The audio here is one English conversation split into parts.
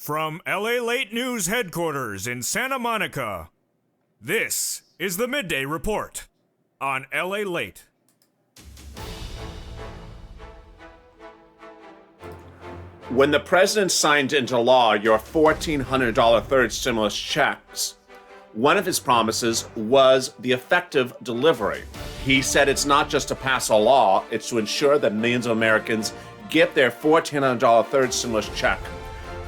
From LALATE News headquarters in Santa Monica, this is the Midday Report on LALATE. When the president signed into law your $1,400 third stimulus checks, one of his promises was the effective delivery. He said it's not just to pass a law, it's to ensure that millions of Americans get their $1,400 third stimulus check.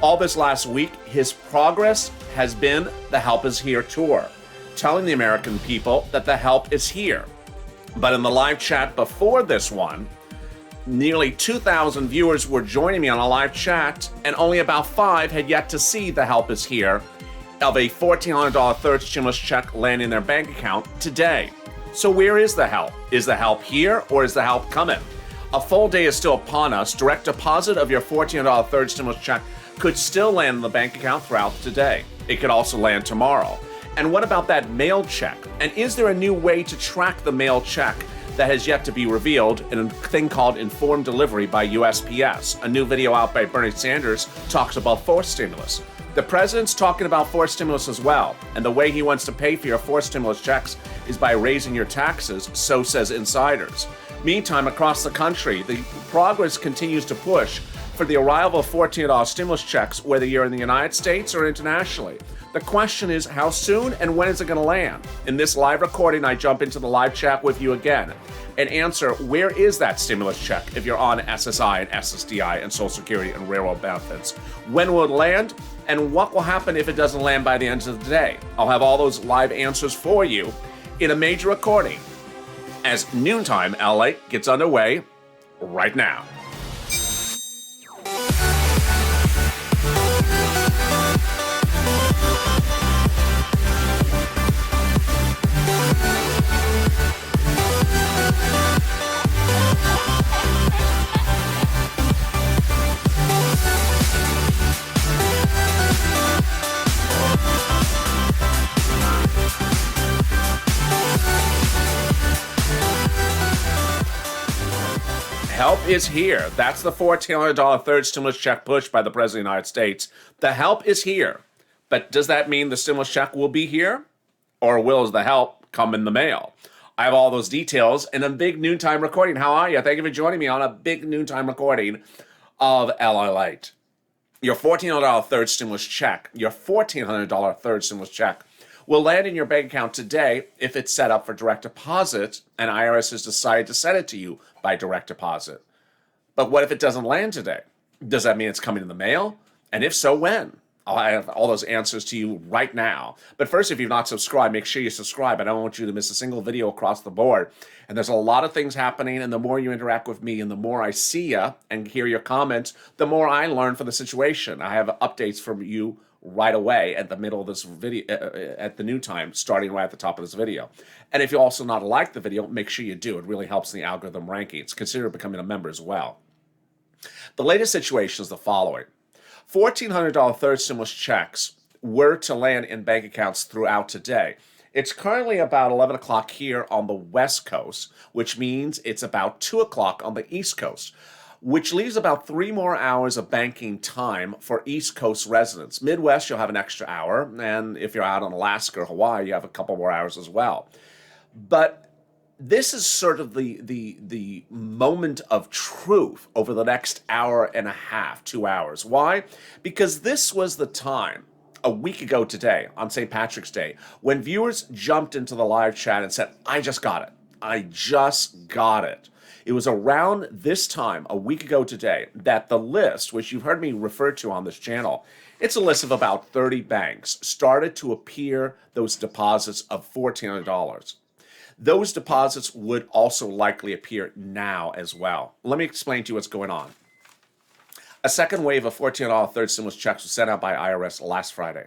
All this last week, his progress has been the Help is Here tour, telling the American people that the help is here. But in the live chat before this one, nearly 2,000 viewers were joining me on a live chat, and only about 5 had yet to see the help is here of a $1,400 third stimulus check landing in their bank account today. So where is the help? Is the help here or is the help coming? A full day is still upon us. Direct deposit of your $1,400 third stimulus check could still land in the bank account throughout today. It could also land tomorrow. And what about that mail check? And is there a new way to track the mail check that has yet to be revealed in a thing called informed delivery by USPS? A new video out by Bernie Sanders talks about forced stimulus. The president's talking about forced stimulus as well, and the way he wants to pay for your forced stimulus checks is by raising your taxes, so says insiders. Meantime, across the country, the progress continues to push for the arrival of $1,400 stimulus checks, whether you're in the United States or internationally. The question is how soon and when is it going to land? In this live recording, I jump into the live chat with you again and answer, where is that stimulus check if you're on SSI and SSDI and Social Security and railroad benefits? When will it land? And what will happen if it doesn't land by the end of the day? I'll have all those live answers for you in a major recording as Noontime LA gets underway right now. Help is here. That's the $1,400 third stimulus check push by the President of the United States. The help is here. But does that mean the stimulus check will be here? Or will the help come in the mail? I have all those details in a big noontime recording. How are you? Thank you for joining me on a big noontime recording of LALATE. Your $1,400 third stimulus check, your $1,400 third stimulus check will land in your bank account today if it's set up for direct deposit and IRS has decided to send it to you by direct deposit. But what if it doesn't land today? Does that mean it's coming in the mail? And if so, when? I'll have all those answers to you right now. But first, if you've not subscribed, make sure you subscribe. I don't want you to miss a single video across the board. And there's a lot of things happening, and the more you interact with me and the more I see you and hear your comments, the more I learn from the situation. I have updates from you right away at the middle of this video, at the new time, starting right at the top of this video. And if you also not like the video, make sure you do. It really helps in the algorithm rankings. Consider becoming a member as well. The latest situation is the following. $1,400 third stimulus checks were to land in bank accounts throughout today. It's currently about 11 o'clock here on the West Coast, which means it's about 2 o'clock on the East Coast, which leaves about 3 more hours of banking time for East Coast residents. Midwest, you'll have an extra hour, and if you're out in Alaska or Hawaii, you have a couple more hours as well. But this is sort of the moment of truth over the next hour and a half, 2 hours. Why? Because this was the time, a week ago today, on St. Patrick's Day, when viewers jumped into the live chat and said, I just got it. I just got it. It was around this time, a week ago today, that the list, which you've heard me refer to on this channel, it's a list of about 30 banks, started to appear those deposits of $1,400. Those deposits would also likely appear now as well. Let me explain to you what's going on. A second wave of $1,400 third stimulus checks was sent out by IRS last Friday.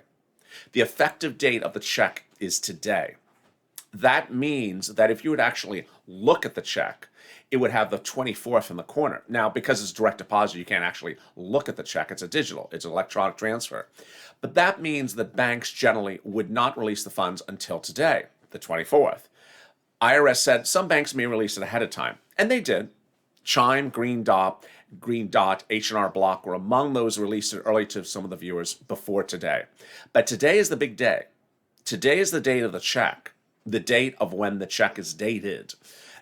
The effective date of the check is today. That means that if you would actually look at the check, it would have the 24th in the corner. Now, because it's direct deposit, you can't actually look at the check. It's it's an electronic transfer. But that means that banks generally would not release the funds until today, the 24th. IRS said some banks may release it ahead of time, and they did. Chime, Green Dot, H&R Block were among those released early to some of the viewers before today. But today is the big day. Today is the date of the check, the date of when the check is dated.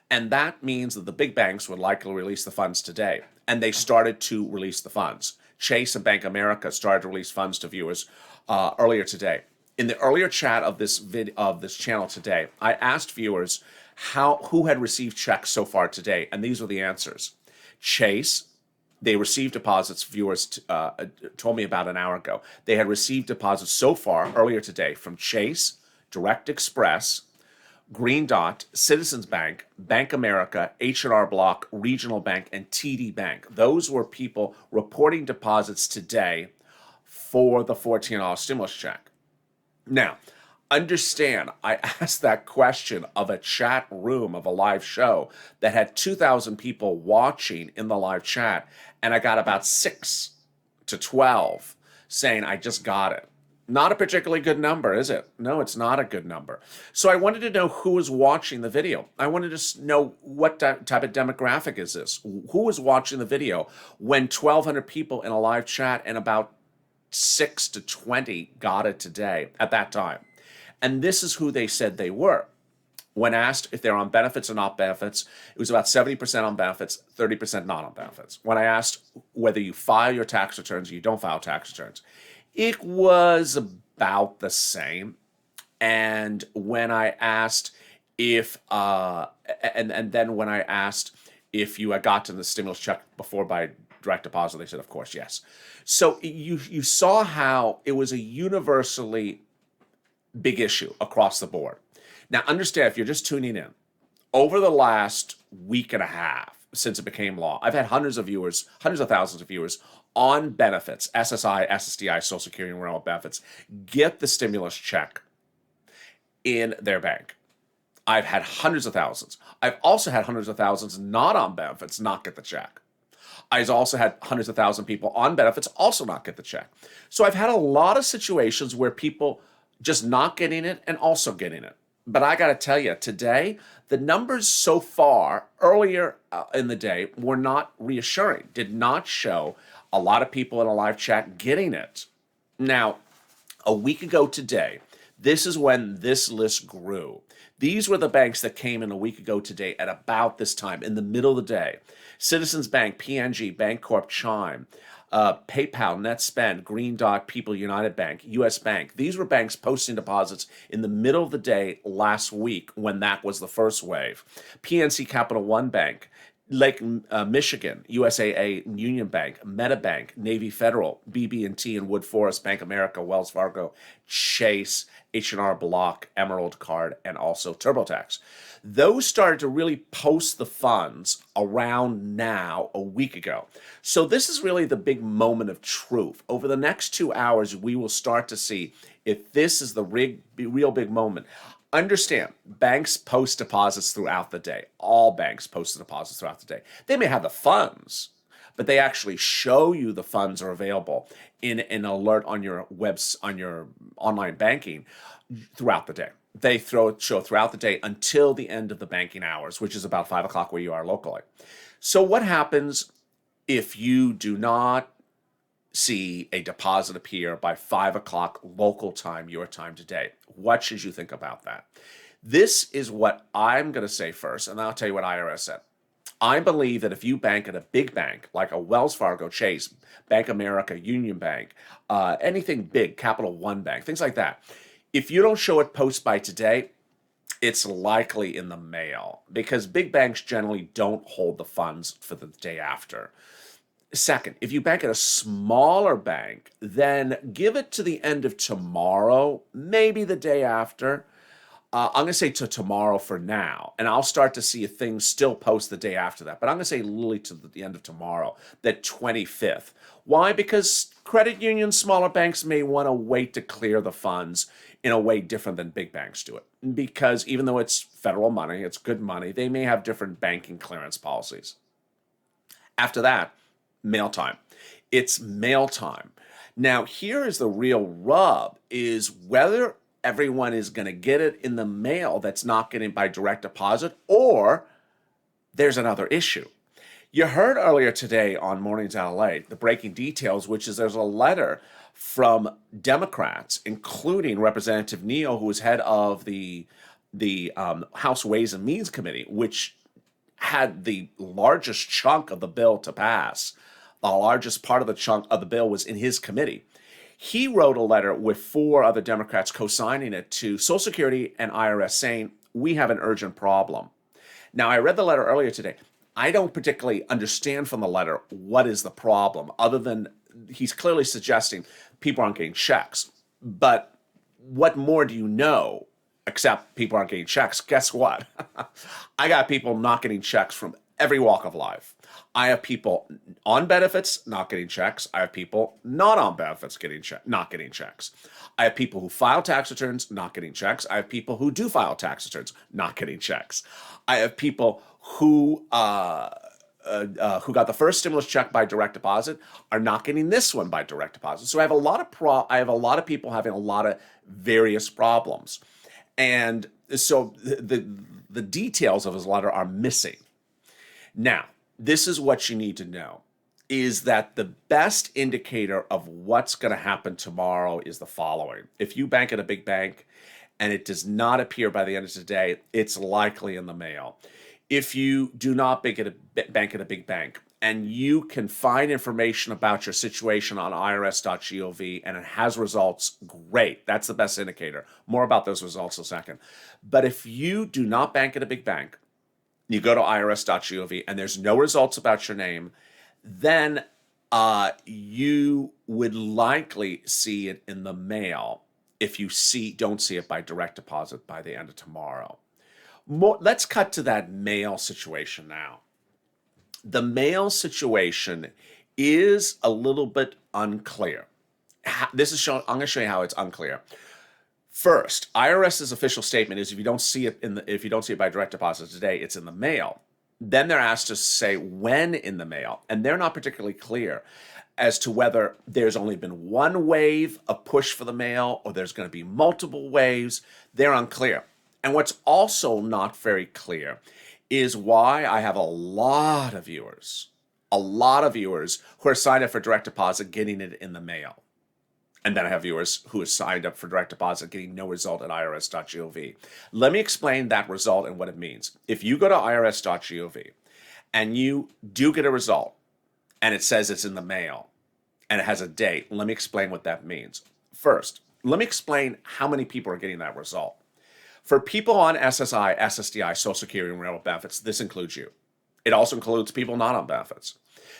And that means that the big banks would likely release the funds today. And they started to release the funds. Chase and Bank of America started to release funds to viewers earlier today. In the earlier chat of this channel today, I asked viewers who had received checks so far today, and these were the answers. Chase, they received deposits. Viewers told me about an hour ago. They had received deposits so far earlier today from Chase, Direct Express, Green Dot, Citizens Bank, Bank America, H&R Block, Regional Bank, and TD Bank. Those were people reporting deposits today for the $14 stimulus check. Now, understand, I asked that question of a chat room of a live show that had 2,000 people watching in the live chat, and I got about 6 to 12 saying, I just got it. Not a particularly good number, is it? No, it's not a good number. So I wanted to know who was watching the video. I wanted to know what type of demographic is this? Who was watching the video when 1,200 people in a live chat and about 6 to 20 got it today at that time? And this is who they said they were. When asked if they're on benefits or not benefits, it was about 70% on benefits, 30% not on benefits. When I asked whether you file your tax returns or you don't file tax returns, it was about the same. And when I asked if, and then when I asked if you had gotten the stimulus check before by direct deposit, they said, of course, yes. So you saw how it was a universally big issue across the board. Now, understand, if you're just tuning in, over the last week and a half since it became law, I've had hundreds of thousands of viewers on benefits, SSI, SSDI, Social Security, and Rural benefits, get the stimulus check in their bank. I've had hundreds of thousands. I've also had hundreds of thousands not on benefits not get the check. I've also had hundreds of thousands of people on benefits also not get the check. So I've had a lot of situations where people just not getting it and also getting it. But I got to tell you, today, the numbers so far earlier in the day were not reassuring, did not show a lot of people in a live chat getting it. Now, a week ago today, this is when this list grew. These were the banks that came in a week ago today at about this time, in the middle of the day. Citizens Bank, PNG, Bancorp, Chime, PayPal, NetSpend, Green Dot, People United Bank, US Bank. These were banks posting deposits in the middle of the day last week when that was the first wave. PNC Capital One Bank, Lake Michigan, USAA, Union Bank, MetaBank, Navy Federal, BB&T and Wood Forest, Bank America, Wells Fargo, Chase, H&R Block, Emerald Card, and also TurboTax. Those started to really post the funds around now, a week ago. So this is really the big moment of truth. Over the next 2 hours, we will start to see if this is the real big moment. Understand, banks post deposits throughout the day. All banks post deposits throughout the day. They may have the funds, but they actually show you the funds are available in an alert on your on your online banking throughout the day. They show throughout the day until the end of the banking hours, which is about 5 o'clock where you are locally. So what happens if you do not see a deposit appear by 5 o'clock local time, your time today? What should you think about that? This is what I'm going to say first, and then I'll tell you what IRS said. I believe that if you bank at a big bank like a Wells Fargo, Chase, Bank America, Union Bank, anything big, Capital One Bank, things like that, if you don't show it post by today, it's likely in the mail because big banks generally don't hold the funds for the day after. Second, if you bank at a smaller bank, then give it to the end of tomorrow, maybe the day after. I'm going to say to tomorrow for now, and I'll start to see if things still post the day after that. But I'm going to say literally to the end of tomorrow, the 25th. Why? Because credit unions, smaller banks may want to wait to clear the funds in a way different than big banks do it. Because even though it's federal money, it's good money, they may have different banking clearance policies. After that, mail time. It's mail time. Now, here is the real rub, is whether everyone is going to get it in the mail that's not getting by direct deposit, or there's another issue. You heard earlier today on Mornings at LALATE the breaking details, which is there's a letter from Democrats, including Representative Neal, who is head of the House Ways and Means Committee, which had the largest chunk of the bill to pass. The largest part of the chunk of the bill was in his committee. He wrote a letter with 4 other Democrats co-signing it to Social Security and IRS saying, we have an urgent problem. Now, I read the letter earlier today. I don't particularly understand from the letter what is the problem, other than he's clearly suggesting people aren't getting checks. But what more do you know except people aren't getting checks? Guess what? I got people not getting checks from every walk of life. I have people on benefits not getting checks. I have people not on benefits not getting checks. I have people who file tax returns not getting checks. I have people who do file tax returns not getting checks. I have people who got the first stimulus check by direct deposit are not getting this one by direct deposit. So I have a lot of people having a lot of various problems, and so the details of his letter are missing. Now, this is what you need to know, is that the best indicator of what's going to happen tomorrow is the following. If you bank at a big bank and it does not appear by the end of today, it's likely in the mail. If you do not bank at a big bank and you can find information about your situation on irs.gov and it has results, great. That's the best indicator. More about those results in a second. But if you do not bank at a big bank, you go to irs.gov and there's no results about your name, then you would likely see it in the mail if you don't see it by direct deposit by the end of tomorrow. Let's cut to that mail situation now. The mail situation is a little bit unclear. I'm going to show you how it's unclear. First, IRS's official statement is if you don't see it by direct deposit today, it's in the mail. Then they're asked to say when in the mail, and they're not particularly clear as to whether there's only been one wave of push for the mail or there's going to be multiple waves. They're unclear. And what's also not very clear is why I have a lot of viewers who are signed up for direct deposit getting it in the mail. And then I have viewers who have signed up for direct deposit getting no result at irs.gov. Let me explain that result and what it means. If you go to irs.gov and you do get a result and it says it's in the mail and it has a date, let me explain what that means. First, let me explain how many people are getting that result. For people on SSI, SSDI, Social Security, and Railroad benefits, this includes you. It also includes people not on benefits.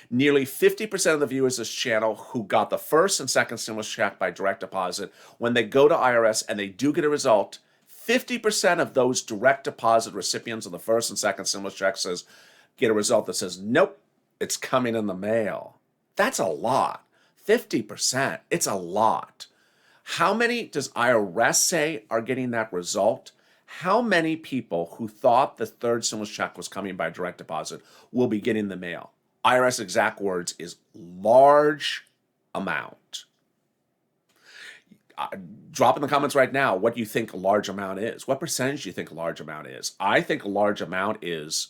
Nearly 50% of the viewers of this channel who got the first and second stimulus check by direct deposit, when they go to IRS and they do get a result, 50% of those direct deposit recipients of the first and second stimulus checks get a result that says, nope, it's coming in the mail. That's a lot. 50%. It's a lot. How many does IRS say are getting that result? How many people who thought the third stimulus check was coming by direct deposit will be getting the mail? IRS exact words is large amount. Drop in the comments right now what you think a large amount is. What percentage do you think a large amount is? I think a large amount is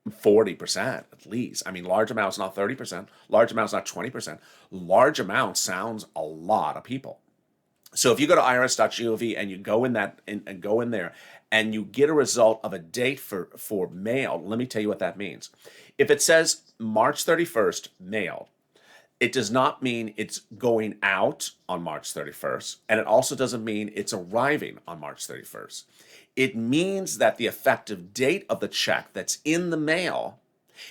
40% at least. I mean, large amount is not 30%. Large amount is not 20%. Large amount sounds a lot of people. So if you go to irs.gov and you go in there and you get a result of a date for mail, let me tell you what that means. If it says March 31st mailed, it does not mean it's going out on March 31st, and it also doesn't mean it's arriving on March 31st. It means that the effective date of the check that's in the mail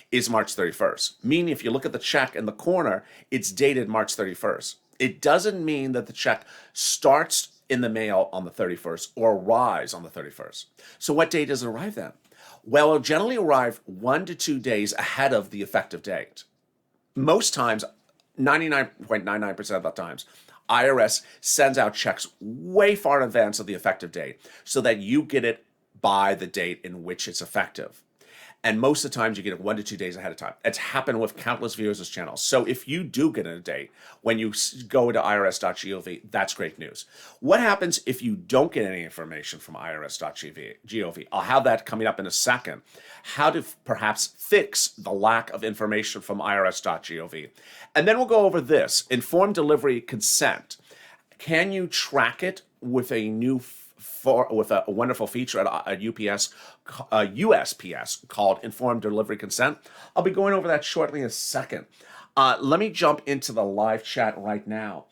is March 31st. Meaning if you look at the check in the corner, it's dated March 31st. It doesn't mean that the check starts in the mail on the 31st or arrives on the 31st. So what date does it arrive then? Well, it'll generally arrive 1 to 2 days ahead of the effective date. Most times, 99.99% of the times, IRS sends out checks way far in advance of the effective date so that you get it by the date in which it's effective. And most of the times you get it 1 to 2 days ahead of time. It's happened with countless viewers of this channel. So if you do get it a date when you go to irs.gov, that's great news. What happens if you don't get any information from irs.gov? I'll have that coming up in a second. How to perhaps fix the lack of information from irs.gov. And then we'll go over this, informed delivery consent. Can you track it with a wonderful feature at USPS called Informed Delivery Consent? I'll be going over that shortly in a second. Let me jump into the live chat right now,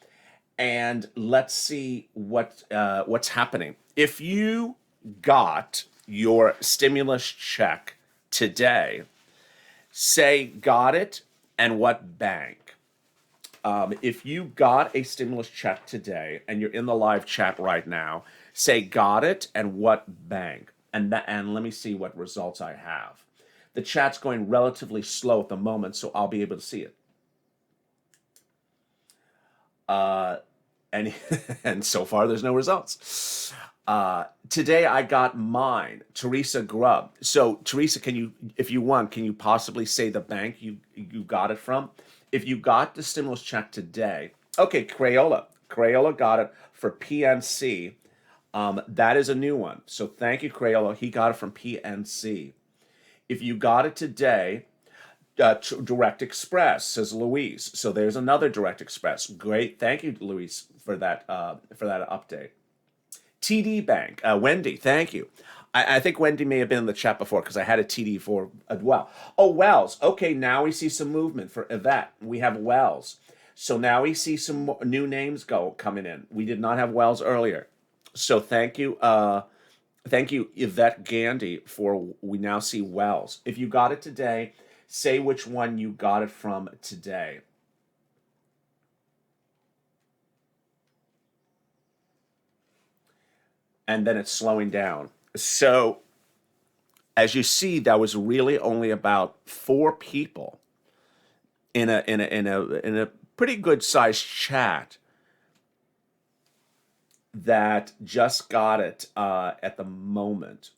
and let's see what's happening. If you got your stimulus check today, say got it and what bank. If you got a stimulus check today and you're in the live chat right now, say got it and what bank. And let me see what results I have. The chat's going relatively slow at the moment, so I'll be able to see it. And so far there's no results. Today I got mine, Teresa Grubb. So Teresa, if you want, can you possibly say the bank you got it from? If you got the stimulus check today, okay, Crayola got it for PNC. That is a new one. So thank you, Crayola. He got it from PNC. If you got it today, Direct Express, says Louise. So there's another Direct Express. Great. Thank you, Louise, for that update. TD Bank, Wendy, thank you. I think Wendy may have been in the chat before because I had a TD for as well. Oh, Wells. Okay, now we see some movement for Yvette. We have Wells. So now we see some new names coming in. We did not have Wells earlier. So thank you, Yvette Gandy, we now see Wells. If you got it today, say which one you got it from today. And then it's slowing down. So as you see, that was really only about 4 people in a pretty good sized chat that just got it at the moment.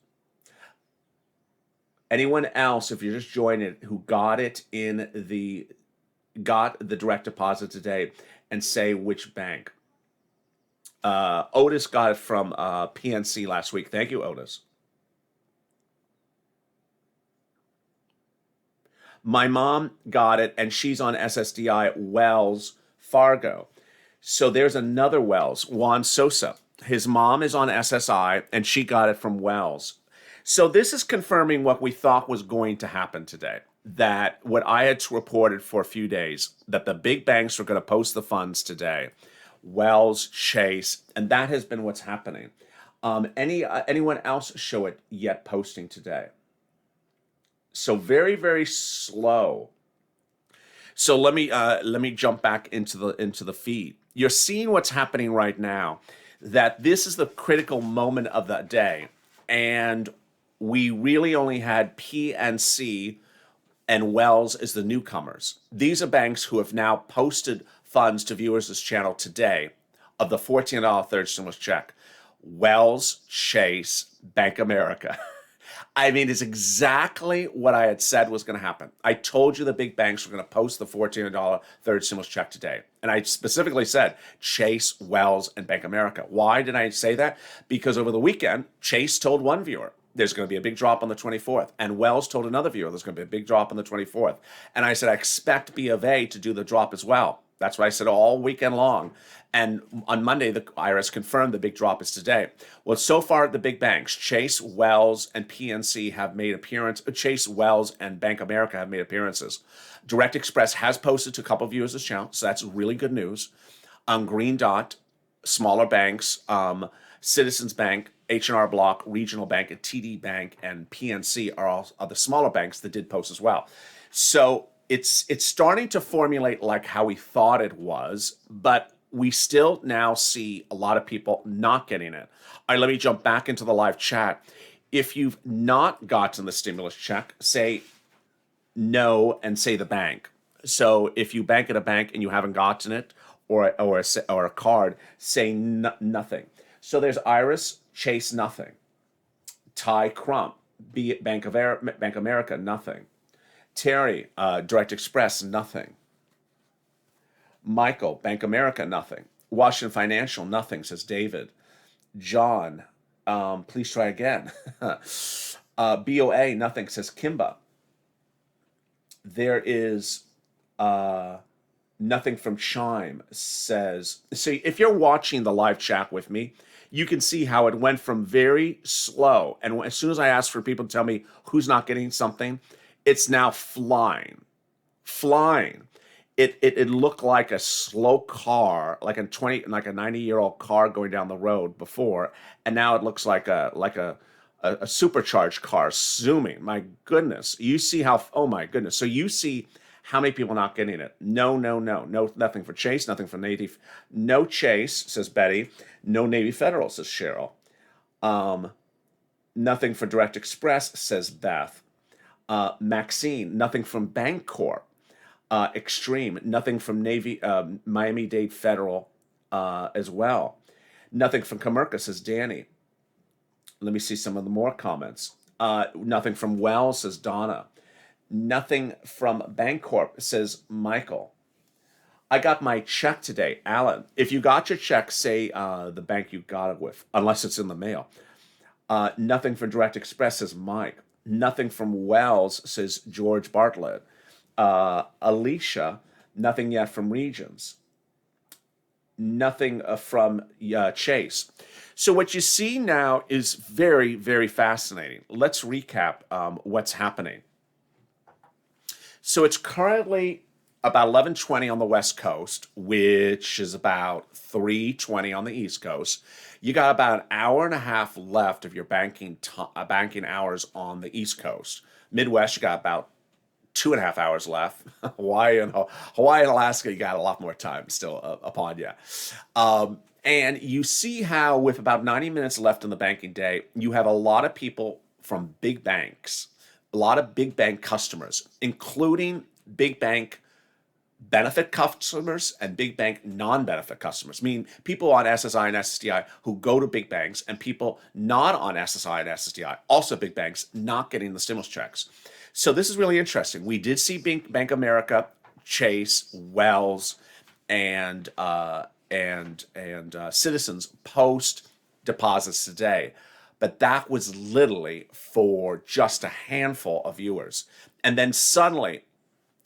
Anyone else, if you're just joining it, who got the direct deposit today, and say which bank. Otis got it from PNC last week. Thank you, Otis. My mom got it, and she's on SSDI Wells Fargo. So there's another Wells, Juan Sosa. His mom is on SSI, and she got it from Wells. So this is confirming what we thought was going to happen today, that what I had reported for a few days, that the big banks were going to post the funds today. Wells, Chase, and that has been what's happening. Anyone else show it yet posting today? So very, very slow. So let me jump back into the feed. You're seeing what's happening right now, that this is the critical moment of the day, and we really only had PNC and Wells as the newcomers. These are banks who have now posted funds to viewers of this channel today of the $14 third stimulus check. Wells, Chase, Bank America. I mean, it's exactly what I had said was going to happen. I told you the big banks were going to post the $14 third stimulus check today. And I specifically said Chase, Wells, and Bank America. Why did I say that? Because over the weekend, Chase told one viewer, there's going to be a big drop on the 24th. And Wells told another viewer, there's going to be a big drop on the 24th. And I said, I expect B of A to do the drop as well. That's what I said all weekend long. And on Monday, the IRS confirmed the big drop is today. Well, so far, the big banks, Chase, Wells, and PNC have made appearances. Chase, Wells, and Bank America have made appearances. Direct Express has posted to a couple of viewers this channel, so that's really good news. Green Dot, smaller banks, Citizens Bank, H&R Block, Regional Bank, and TD Bank, and PNC are the smaller banks that did post as well. So it's starting to formulate like how we thought it was, but we still now see a lot of people not getting it. All right, let me jump back into the live chat. If you've not gotten the stimulus check, say no and say the bank. So if you bank at a bank and you haven't gotten it, or a card, say nothing. So there's Iris, Chase, nothing. Ty Crump, Bank America, nothing. Terry, Direct Express, nothing. Michael, Bank America, nothing. Washington Financial, nothing, says David. John, please try again. BOA, nothing, says Kimba. There is nothing from Chime, says. See, if you're watching the live chat with me, you can see how it went from very slow. And as soon as I ask for people to tell me who's not getting something, it's now flying. It looked like a slow car, like a 90-year-old car going down the road before, and now it looks like a supercharged car zooming. My goodness, you see how? Oh my goodness! So you see how many people not getting it? No, nothing for Chase, nothing for Navy. No Chase, says Betty. No Navy Federal, says Cheryl. Nothing for Direct Express, says Beth. Maxine, nothing from Bancorp. Extreme, nothing from Navy, Miami-Dade Federal as well. Nothing from Comerica, says Danny. Let me see some of the more comments. Nothing from Wells, says Donna. Nothing from Bancorp, says Michael. I got my check today, Alan. If you got your check, say the bank you got it with, unless it's in the mail. Nothing from Direct Express, says Mike. Nothing from Wells, says George Bartlett. Alicia, nothing yet from Regions. Nothing from Chase. So what you see now is very, very fascinating. Let's recap what's happening. So it's currently about 11:20 on the West Coast, which is about 3:20 on the East Coast. You got about an hour and a half left of your banking hours on the East Coast. Midwest, you got about 2.5 hours left. Hawaii and Alaska, you got a lot more time still upon you. And you see how with about 90 minutes left in the banking day, you have a lot of people from big banks, a lot of big bank customers, including big bank benefit customers and big bank non-benefit customers, meaning people on SSI and SSDI who go to big banks, and people not on SSI and SSDI, also big banks, not getting the stimulus checks. So this is really interesting. We did see Bank America, Chase, Wells, and Citizens post deposits today, but that was literally for just a handful of viewers, and then suddenly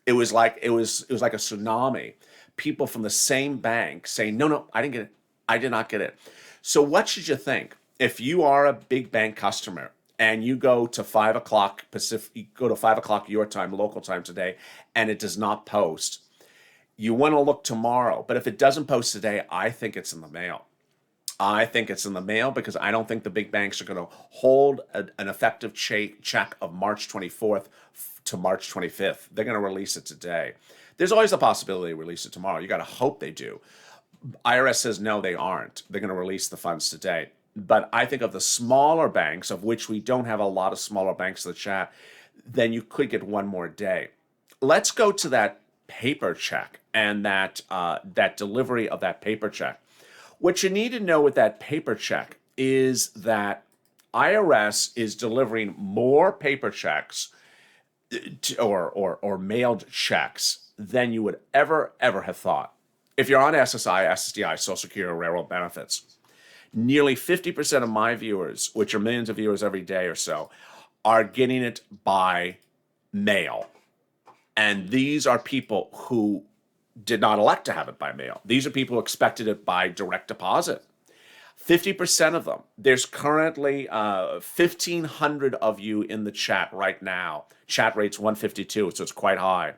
it was like a tsunami. People from the same bank saying, "No, I didn't get it. I did not get it." So what should you think if you are a big bank customer and you go to 5 o'clock Pacific, you go to 5 o'clock your time, local time today, and it does not post? You want to look tomorrow, but if it doesn't post today, I think it's in the mail. I think it's in the mail because I don't think the big banks are going to hold an effective check of March 24th to March 25th. They're going to release it today. There's always a possibility they release it tomorrow. You got to hope they do. IRS says no, they aren't. They're going to release the funds today. But I think of the smaller banks, of which we don't have a lot of smaller banks in the chat, then you could get one more day. Let's go to that paper check and that delivery of that paper check. What you need to know with that paper check is that IRS is delivering more paper checks or mailed checks than you would ever have thought. If you're on SSI, SSDI, Social Security, or Railroad benefits, nearly 50% of my viewers, which are millions of viewers every day or so, are getting it by mail. And these are people who did not elect to have it by mail. These are people who expected it by direct deposit. 50% of them. There's currently 1,500 of you in the chat right now. Chat rate's 152, so it's quite high.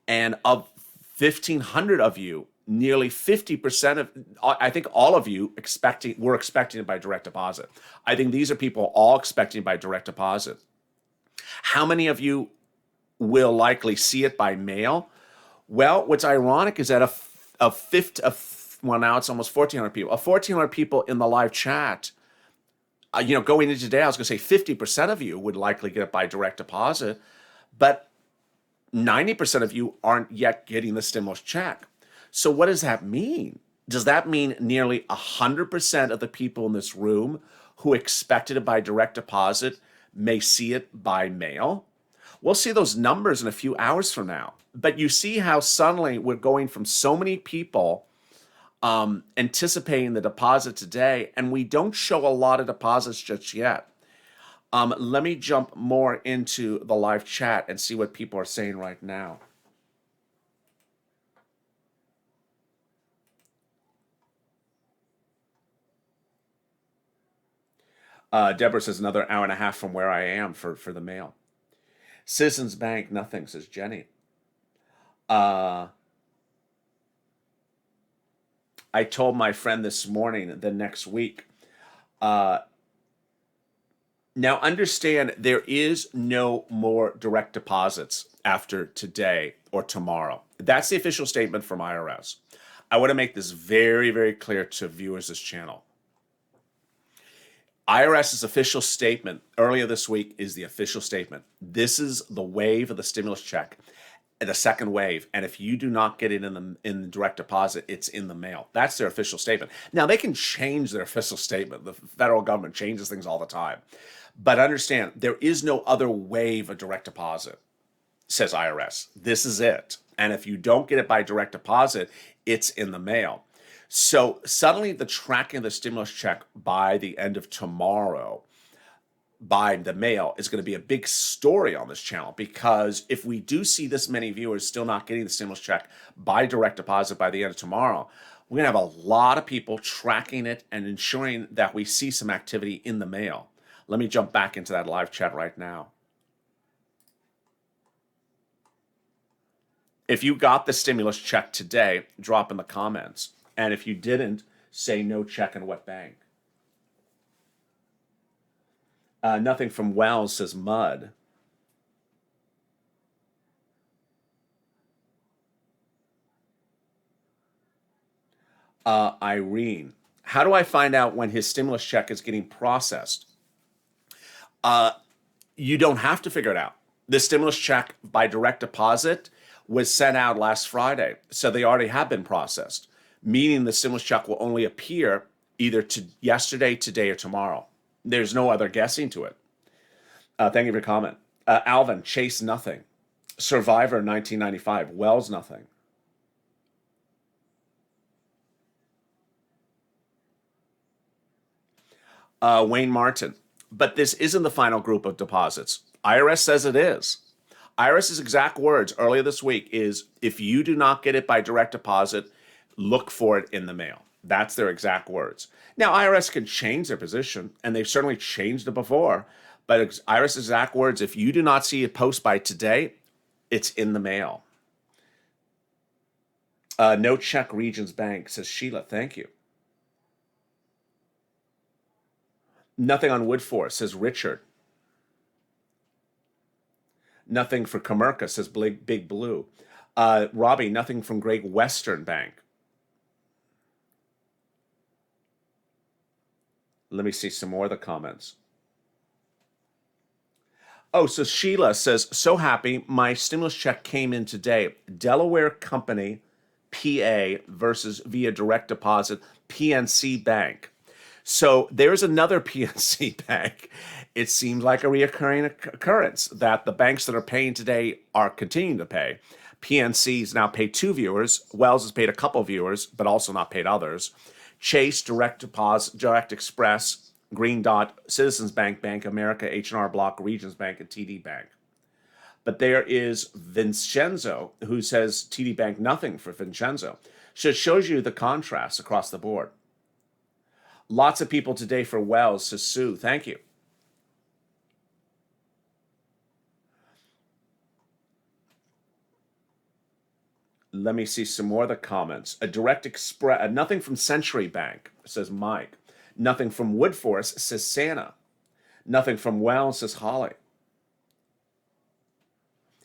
And of 1,500 of you, nearly 50% of, I think all of you were expecting it by direct deposit. I think these are people all expecting it by direct deposit. How many of you will likely see it by mail? Well, what's ironic is that now it's almost 1,400 people. Of 1,400 people in the live chat, going into today, I was going to say 50% of you would likely get it by direct deposit, but 90% of you aren't yet getting the stimulus check. So what does that mean? Does that mean nearly 100% of the people in this room who expected it by direct deposit may see it by mail. We'll see those numbers in a few hours from now. But you see how suddenly we're going from so many people anticipating the deposit today, and we don't show a lot of deposits just yet. Let me jump more into the live chat and see what people are saying right now. Deborah says another hour and a half from where I am for the mail. Citizens Bank, nothing, says Jenny. I told my friend this morning, the next week. Now understand, there is no more direct deposits after today or tomorrow. That's the official statement from IRS. I want to make this very, very clear to viewers of this channel. IRS's official statement earlier this week is the official statement. This is the wave of the stimulus check, the second wave. And if you do not get it in the direct deposit, it's in the mail. That's their official statement. Now, they can change their official statement. The federal government changes things all the time. But understand, there is no other wave of direct deposit, says IRS. This is it. And if you don't get it by direct deposit, it's in the mail. So suddenly the tracking of the stimulus check by the end of tomorrow by the mail is going to be a big story on this channel, because if we do see this many viewers still not getting the stimulus check by direct deposit by the end of tomorrow, we're going to have a lot of people tracking it and ensuring that we see some activity in the mail. Let me jump back into that live chat right now. If you got the stimulus check today, drop in the comments. And if you didn't, say no check in what bank. Nothing from Wells, says Mud. Irene, how do I find out when his stimulus check is getting processed? You don't have to figure it out. The stimulus check by direct deposit was sent out last Friday, so they already have been processed, meaning the stimulus check will only appear either yesterday, today, or tomorrow. There's no other guessing to it. Thank you for your comment. Alvin, Chase, nothing. Survivor, 1995. Wells, nothing. Wayne Martin, but this isn't the final group of deposits. IRS says it is. IRS's exact words earlier this week is, if you do not get it by direct deposit, look for it in the mail. That's their exact words. Now, IRS can change their position, and they've certainly changed it before, but IRS's exact words, if you do not see a post by today, it's in the mail. No check, Regions Bank, says Sheila. Thank you. Nothing on Woodforest, says Richard. Nothing for Comerica, says Big Blue. Robbie, nothing from Great Western Bank. Let me see some more of the comments. Oh, so Sheila says, so happy, my stimulus check came in today. Delaware Company, PA versus via direct deposit, PNC Bank. So there's another PNC bank. It seems like a reoccurring occurrence that the banks that are paying today are continuing to pay. PNC's now paid 2 viewers. Wells has paid a couple viewers, but also not paid others. Chase, Direct Deposit, Direct Express, Green Dot, Citizens Bank, Bank of America, H&R Block, Regions Bank, and TD Bank. But there is Vincenzo, who says TD Bank, nothing for Vincenzo. So it shows you the contrast across the board. Lots of people today for Wells, says Sue. Thank you. Let me see some more of the comments. A Direct Express, nothing from Century Bank, says Mike. Nothing from Woodforest, says Santa. Nothing from Wells, says Holly.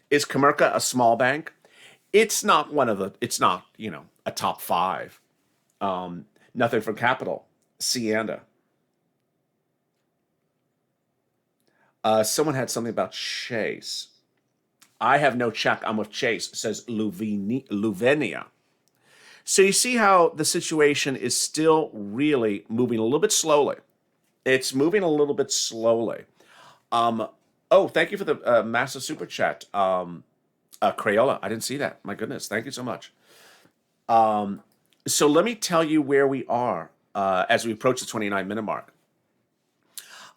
Is Comerica a small bank? It's not one of the, it's not, a top 5. Nothing from Capital, Sienda. Someone had something about Chase. I have no check. I'm with Chase, says Luvenia. So you see how the situation is still really moving a little bit slowly. It's moving a little bit slowly. Oh, thank you for the massive super chat. Crayola, I didn't see that. My goodness, thank you so much. So let me tell you where we are as we approach the 29-minute mark.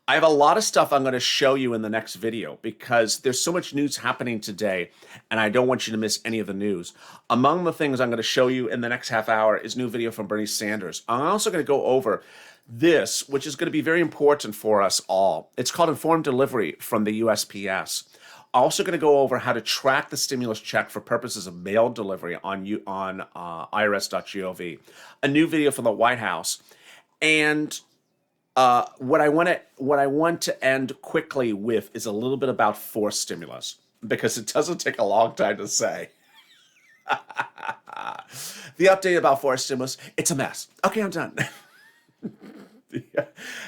I have a lot of stuff I'm going to show you in the next video because there's so much news happening today, and I don't want you to miss any of the news. Among the things I'm going to show you in the next half hour is a new video from Bernie Sanders. I'm also going to go over this, which is going to be very important for us all. It's called Informed Delivery from the USPS. Also going to go over how to track the stimulus check for purposes of mail delivery on irs.gov. A new video from the White House. And what I want to end quickly with is a little bit about forced stimulus, because it doesn't take a long time to say. The update about forced stimulus, it's a mess. Okay, I'm done.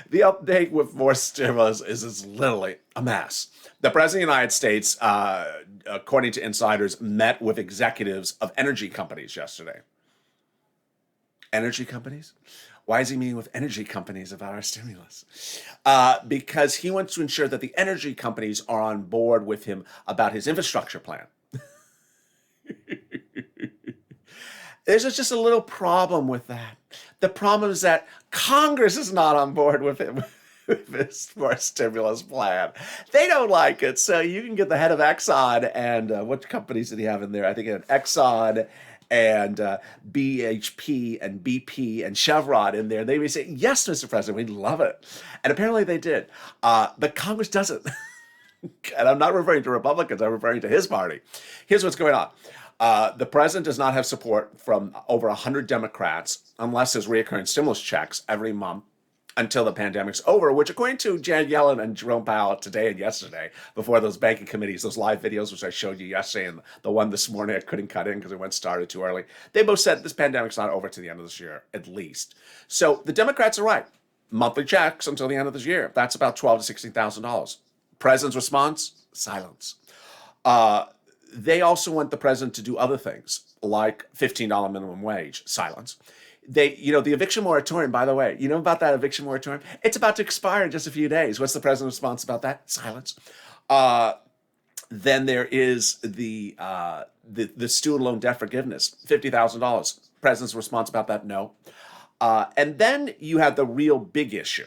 The update with forced stimulus is literally a mess. The President of the United States, according to insiders, met with executives of energy companies yesterday. Energy companies? Why is he meeting with energy companies about our stimulus? Because he wants to ensure that the energy companies are on board with him about his infrastructure plan. There's just a little problem with that. The problem is that Congress is not on board with him with his stimulus plan. They don't like it. So you can get the head of Exxon and what companies did he have in there? I think he had Exxon and BHP and BP and Chevron in there. They may say, yes, Mr. President, we love it. And apparently they did. But Congress doesn't. And I'm not referring to Republicans. I'm referring to his party. Here's what's going on. The president does not have support from over 100 Democrats unless there's reoccurring stimulus checks every month until the pandemic's over, which according to Janet Yellen and Jerome Powell today and yesterday, before those banking committees, those live videos, which I showed you yesterday, and the one this morning I couldn't cut in because it started too early, they both said this pandemic's not over to the end of this year, at least. So the Democrats are right. Monthly checks until the end of this year. That's about $12,000 to $16,000. President's response? Silence. They also want the president to do other things, like $15 minimum wage. Silence. The eviction moratorium, by the way, you know about that eviction moratorium? It's about to expire in just a few days. What's the president's response about that? Silence. Then there is the student loan debt forgiveness, $50,000. President's response about that? No. And then you have the real big issue.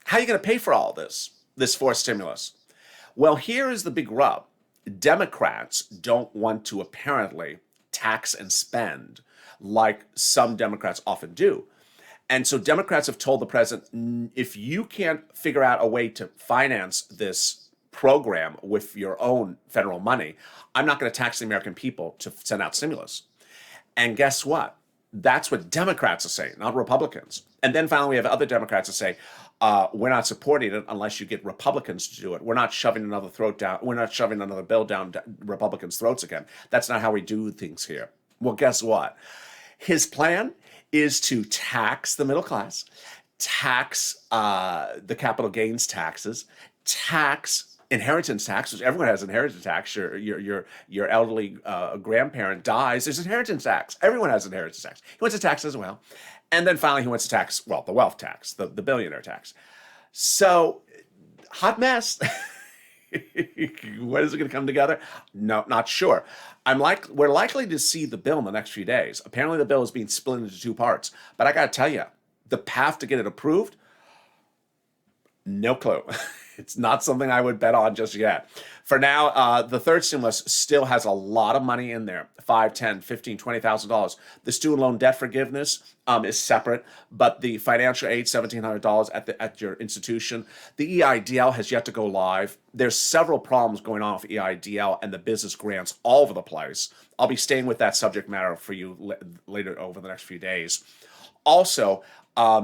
How are you going to pay for all this forced stimulus? Well, here is the big rub. Democrats don't want to apparently tax and spend like some Democrats often do. And so Democrats have told the president, if you can't figure out a way to finance this program with your own federal money, I'm not going to tax the American people to send out stimulus. And guess what? That's what Democrats are saying, not Republicans. And then finally, we have other Democrats that say, we're not supporting it unless you get Republicans to do it. We're not shoving another bill down Republicans' throats again. That's not how we do things here. Well, guess what? His plan is to tax the middle class, tax the capital gains taxes, tax inheritance tax, which everyone has inheritance tax. Your elderly grandparent dies, there's inheritance tax. Everyone has inheritance tax. He wants to tax as well. And then finally, he wants to tax, well, the wealth tax, the billionaire tax. So, hot mess. When is it going to come together? No, not sure. We're likely to see the bill in the next few days. Apparently, the bill is being split into two parts. But I got to tell you, the path to get it approved, no clue. It's not something I would bet on just yet. For now, the third stimulus still has a lot of money in there, $5, $10, $15, $20,000. The student loan debt forgiveness is separate, but the financial aid, $1,700 at your institution. The EIDL has yet to go live. There's several problems going on with EIDL and the business grants all over the place. I'll be staying with that subject matter for you later over the next few days. Also,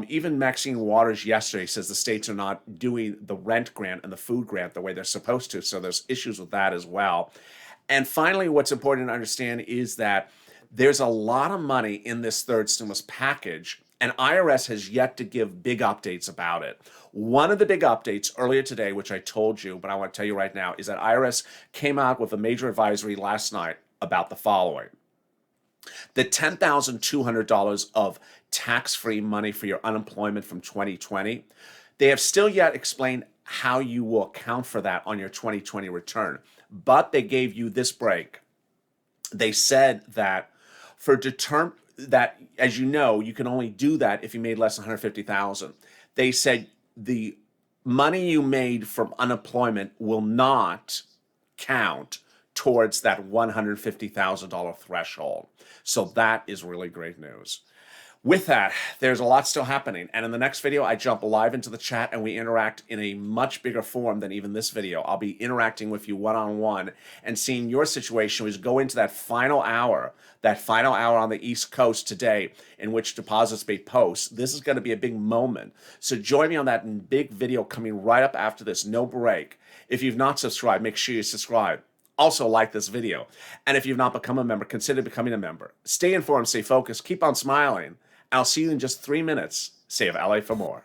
even Maxine Waters yesterday says the states are not doing the rent grant and the food grant the way they're supposed to. So there's issues with that as well. And finally, what's important to understand is that there's a lot of money in this third stimulus package, and IRS has yet to give big updates about it. One of the big updates earlier today, which I told you, but I want to tell you right now, is that IRS came out with a major advisory last night about the following. The $10,200 of tax-free money for your unemployment from 2020, they have still yet explained how you will account for that on your 2020 return. But they gave you this break. They said that that, as you know, you can only do that if you made less than 150,000. They said the money you made from unemployment will not count towards that $150,000 threshold. So that is really great news. With that, there's a lot still happening. And in the next video, I jump live into the chat and we interact in a much bigger form than even this video. I'll be interacting with you one-on-one and seeing your situation. We go into that final hour on the East Coast today in which deposits may post. This is going to be a big moment. So join me on that big video coming right up after this. No break. If you've not subscribed, make sure you subscribe. Also like this video. And if you've not become a member, consider becoming a member. Stay informed, stay focused, keep on smiling. I'll see you in just 3 minutes. Save LA for more.